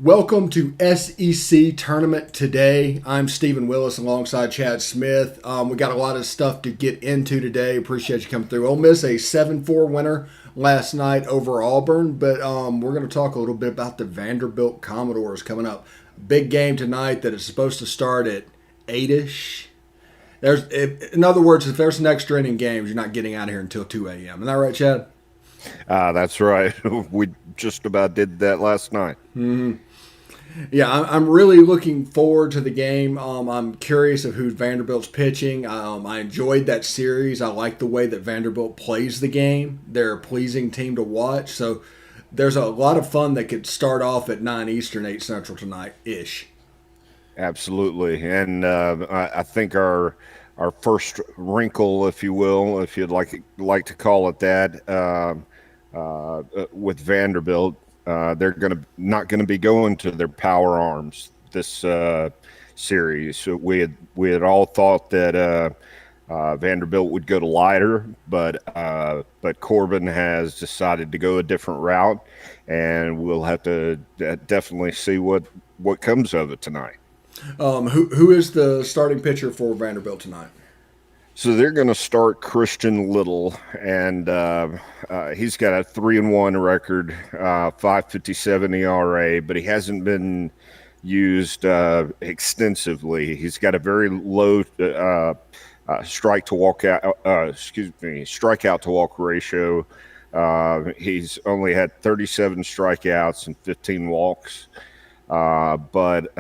Welcome to SEC Tournament Today. I'm Stephen Willis alongside Chad Smith. We got a lot of stuff to get into today. Appreciate you coming through. Ole Miss, a 7-4 winner last night over Auburn, but we're going to talk a little bit about the Vanderbilt Commodores coming up. Big game tonight that is supposed to start at 8-ish. In other words, if there's an extra inning games, you're not getting out of here until 2 a.m. Isn't that right, Chad? That's right. We just about did that last night. Yeah, I'm really looking forward to the game. I'm curious of who Vanderbilt's pitching. I enjoyed that series. I like the way that Vanderbilt plays the game. They're a pleasing team to watch. So there's a lot of fun that could start off at 9 Eastern, 8 Central tonight ish. Absolutely. And I think our first wrinkle, if you will, if you'd like to call it that, with Vanderbilt, they're not gonna be going to their power arms this series. So we had all thought that Vanderbilt would go to lighter, but Corbin has decided to go a different route, and we'll have to definitely see what comes of it tonight. Who is the starting pitcher for Vanderbilt tonight? So they're going to start Christian Little, and he's got a 3-1 record, 5.57 ERA, but he hasn't been used extensively. He's got a very low strikeout to walk ratio. He's only had 37 strikeouts and 15 walks, but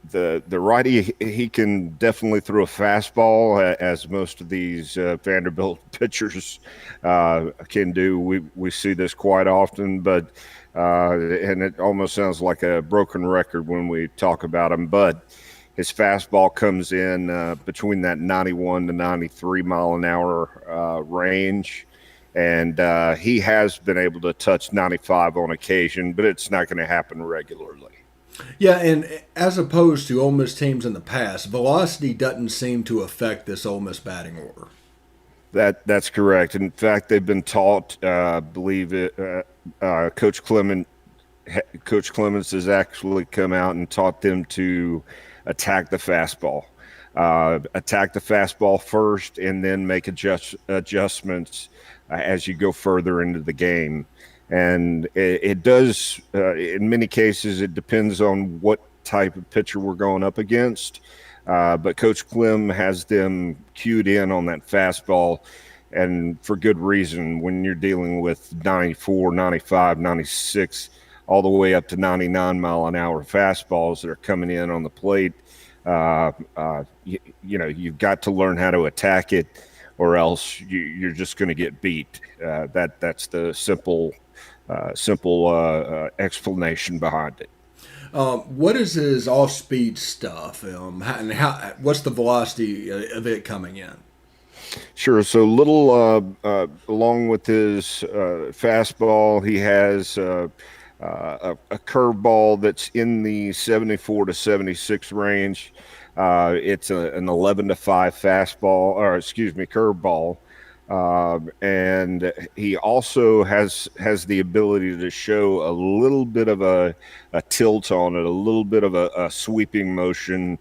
the righty, he can definitely throw a fastball, as most of these Vanderbilt pitchers can do. We see this quite often, but and it almost sounds like a broken record when we talk about him. But his fastball comes in between that 91 to 93 mile an hour range. And he has been able to touch 95 on occasion, but it's not going to happen regularly. Yeah, and as opposed to Ole Miss teams in the past, velocity doesn't seem to affect this Ole Miss batting order. That's correct. In fact, they've been taught. Believe it. Coach Coach Clemens has actually come out and taught them to attack the fastball. Attack the fastball first, and then make adjustments as you go further into the game. And it does, in many cases, it depends on what type of pitcher we're going up against. But Coach Clem has them cued in on that fastball, and for good reason. When you're dealing with 94, 95, 96, all the way up to 99 mile an hour fastballs that are coming in on the plate, you've got to learn how to attack it, or else you're just going to get beat. That's the simple explanation behind it. What is his off-speed stuff, and what's the velocity of it coming in? Sure. So Little, along with his fastball, he has a curveball that's in the 74 to 76 range. It's an 11 to 5 fastball, or excuse me, curveball. And he also has the ability to show a little bit of a tilt on it, a little bit of a sweeping motion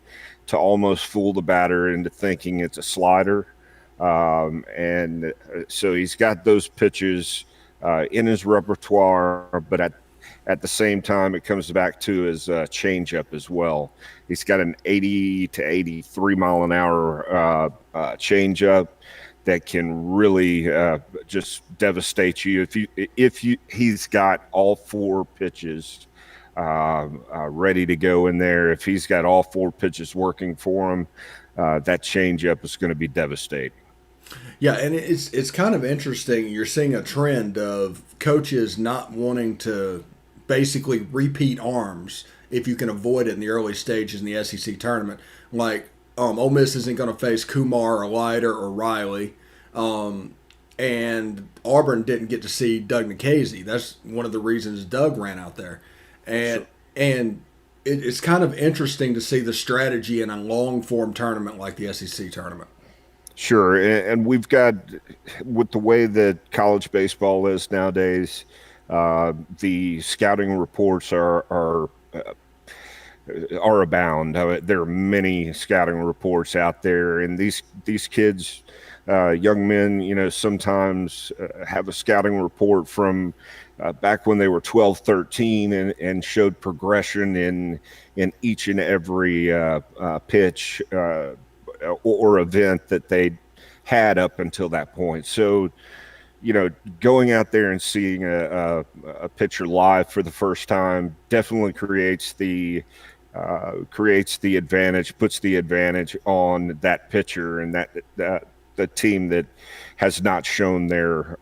to almost fool the batter into thinking it's a slider. And so he's got those pitches in his repertoire, but at the same time, it comes back to his changeup as well. He's got an 80 to 83 mile an hour changeup that can really just devastate you if he's got all four pitches ready to go in there. If he's got all four pitches working for him, that changeup is going to be devastating. Yeah, and it's kind of interesting. You're seeing a trend of coaches not wanting to basically repeat arms if you can avoid it in the early stages in the SEC tournament. Like, Ole Miss isn't going to face Kumar or Leiter or Riley. And Auburn didn't get to see Doug Nikhazy. That's one of the reasons Doug ran out there. And Sure. and it's kind of interesting to see the strategy in a long form tournament like the SEC tournament. Sure, and we've got, with the way that college baseball is nowadays, The scouting reports are abound. There are many scouting reports out there, and these kids, young men, sometimes have a scouting report from back when they were 12, 13, and showed progression in each and every pitch or event that they had up until that point. So going out there and seeing a pitcher live for the first time definitely creates the advantage, puts the advantage on that pitcher and that the team that has not shown their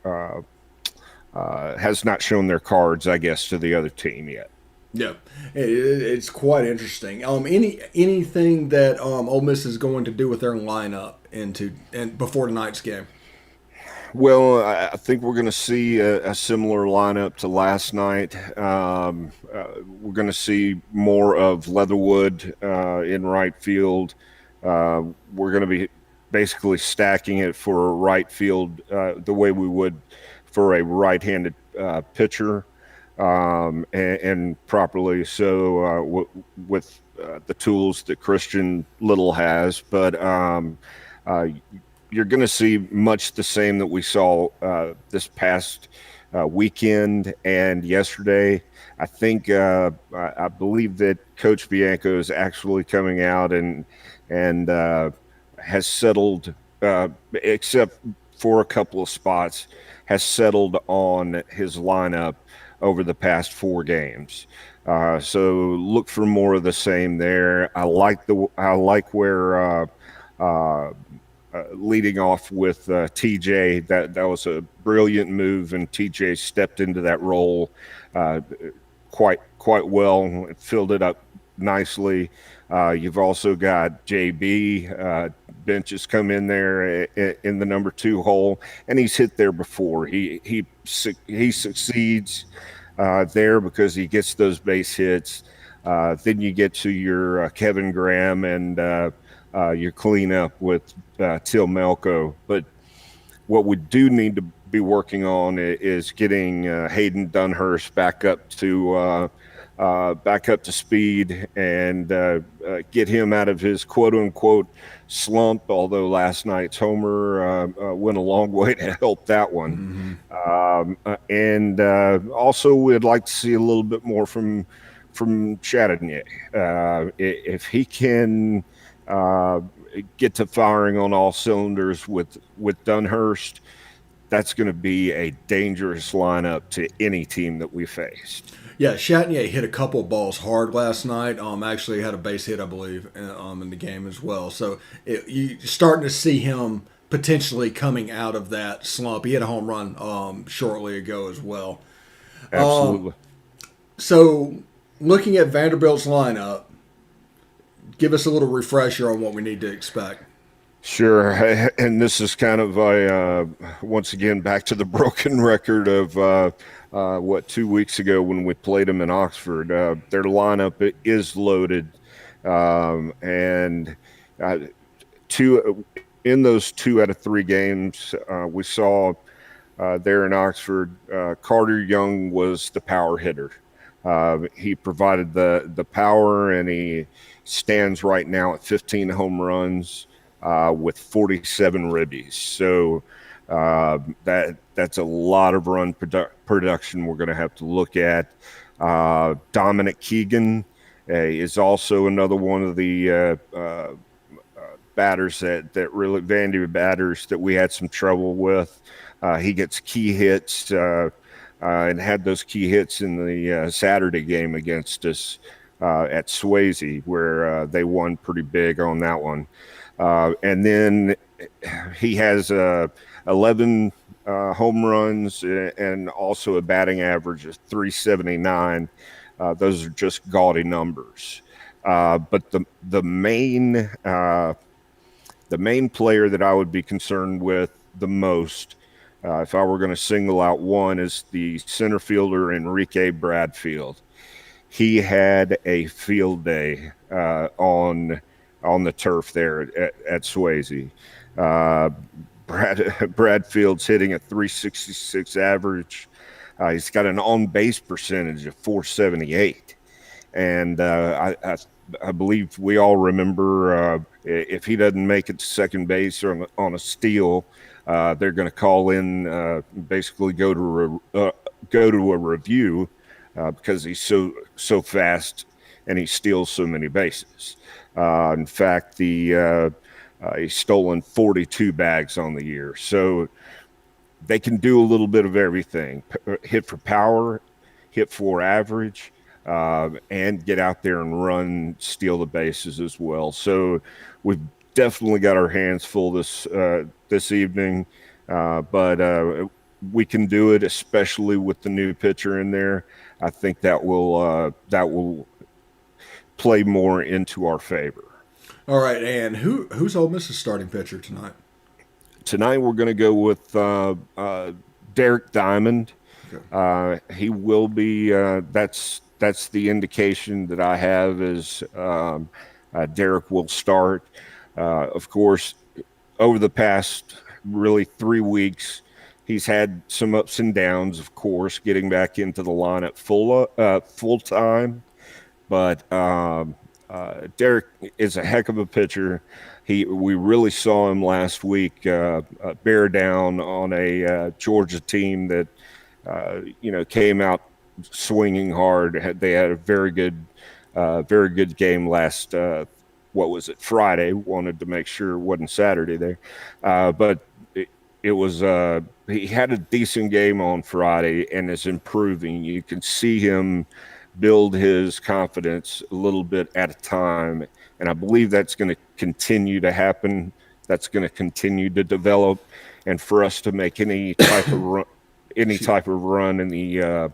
cards, I guess, to the other team yet. Yeah, it's quite interesting. Anything that Ole Miss is going to do with their lineup into and before tonight's game? Well, I think we're going to see a similar lineup to last night. We're going to see more of Leatherwood in right field. We're going to be basically stacking it for a right field the way we would for a right-handed pitcher, and properly so with the tools that Christian Little has. But uh, you're going to see much the same that we saw this past weekend and yesterday. I think I believe that Coach Bianco is actually coming out and has settled, except for a couple of spots, has settled on his lineup over the past 4 games. So look for more of the same there. I like where uh, leading off with TJ. That was a brilliant move, and TJ stepped into that role uh, quite well, filled it up nicely. You've also got JB. Bench has come in there in the number 2 hole, and he's hit there before. He succeeds there because he gets those base hits. Then you get to your Kevin Graham and your cleanup with Till Melko. But what we do need to be working on is getting Hayden Dunhurst back up to speed and get him out of his quote unquote slump. Although last night's homer went a long way to help that one. Mm-hmm. And also, we'd like to see a little bit more from Chatagnier. If he can uh, get to firing on all cylinders with Dunhurst, that's going to be a dangerous lineup to any team that we faced. Yeah, Chatagnier hit a couple balls hard last night. Actually had a base hit, I believe, in the game as well. So you starting to see him potentially coming out of that slump. He had a home run shortly ago as well. Um, Absolutely. so looking at Vanderbilt's lineup, give us a little refresher on what we need to expect. Sure. And this is kind of once again, back to the broken record of 2 weeks ago when we played them in Oxford. Their lineup is loaded. And two in those 2 out of 3 games we saw there in Oxford, Carter Young was the power hitter. He provided the power, and he stands right now at 15 home runs with 47 ribbies. So that's a lot of run production we're going to have to look at. Dominic Keegan is also another one of the batters that really Vandy batters that we had some trouble with. He gets key hits and had those key hits in the Saturday game against us at Swayze, where they won pretty big on that one. And then he has 11 home runs and also a batting average of 379. Those are just gaudy numbers. But the main player that I would be concerned with the most, if I were going to single out one, is the center fielder Enrique Bradfield. He had a field day on the turf there at Swayze. Uh, Bradfield's hitting a 366 average. He's got an on base percentage of 478. And I believe we all remember if he doesn't make it to second base or on a steal, they're going to call in, basically go to a review because he's so fast and he steals so many bases. In fact, the he's stolen 42 bags on the year. So they can do a little bit of everything: hit for power, hit for average, and get out there and run, steal the bases as well. So we've definitely got our hands full this evening, but we can do it, especially with the new pitcher in there. I think that will play more into our favor. All right, and who's Ole Miss's starting pitcher tonight? Tonight we're going to go with Derek Diamond. Okay. He will be. That's the indication that I have is Derek will start. Of course, over the past really 3 weeks, he's had some ups and downs. Of course, getting back into the lineup full time, but Derek is a heck of a pitcher. We really saw him last week bear down on a Georgia team that came out swinging hard. They had a very good game last. What was it? Friday. Wanted to make sure it wasn't Saturday there, but it was. He had a decent game on Friday and is improving. You can see him build his confidence a little bit at a time, and I believe that's going to continue to happen. That's going to continue to develop, and for us to make any type of run in the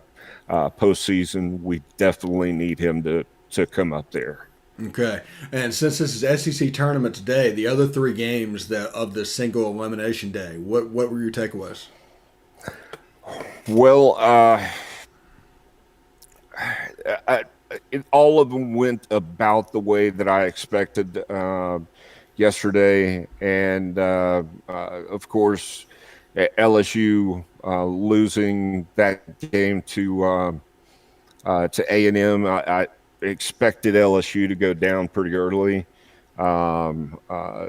postseason, we definitely need him to come up there. Okay, and since this is SEC tournament today, the other three games that of the single elimination day, what were your takeaways? Well, all of them went about the way that I expected yesterday, and of course, LSU losing that game to A&M. I expected LSU to go down pretty early. Um, uh,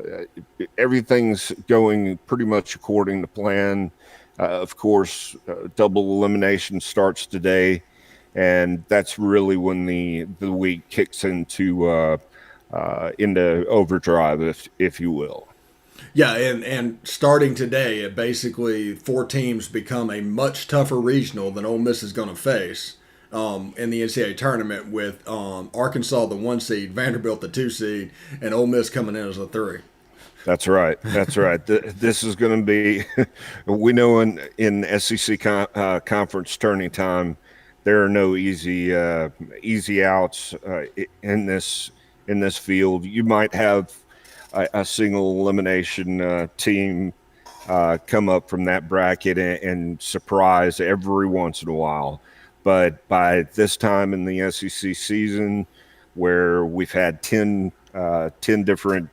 Everything's going pretty much according to plan. Of course, double elimination starts today, and that's really when the week kicks into overdrive, if you will. Yeah, and starting today, it basically four teams become a much tougher regional than Ole Miss is going to face in the NCAA tournament with Arkansas the one seed, Vanderbilt the two seed, and Ole Miss coming in as a three. That's right. That's right. This is going to be. We know in SEC conference turning time, there are no easy outs in this field. You might have a single elimination team come up from that bracket and surprise every once in a while. But by this time in the SEC season, where we've had 10 different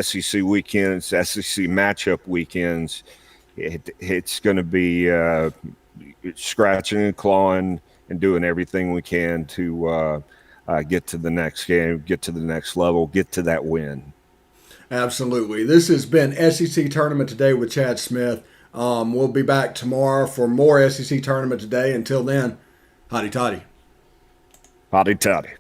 SEC weekends, SEC matchup weekends, it's going to be scratching and clawing and doing everything we can to get to the next game, get to the next level, get to that win. Absolutely. This has been SEC Tournament Today with Chad Smith. We'll be back tomorrow for more SEC Tournament Today. Until then, hotty toddy. Hotty toddy.